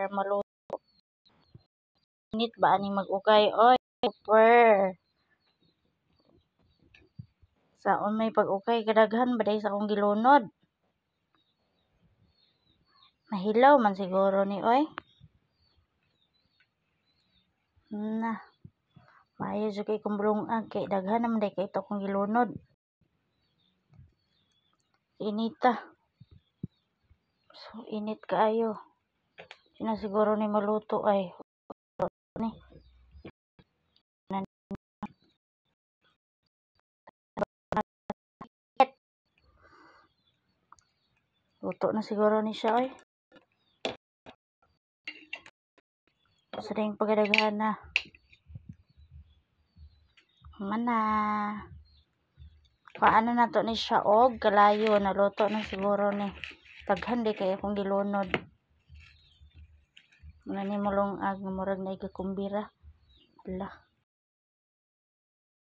para maluto. Init ba ani mag-ukay? Oy, super. Saon may pag-ukay kadaghan baday sa akong gilunod. Mahilaw man siguro ni oy. Na. Maayo jud kay kong bulungag kay daghan naman day kay ito akong gilunod. Inita. So init kaayo. Sina siguro ni maluto ay. Ni. Luto na siguro ni siya oy. Sa ding pagadaghan na. Mana. Paano na to ni siya og kalayo na luto na siguro ni. Daghan di kay akong gilunod. Muna ni mulungag murag na igakumbira. Ala.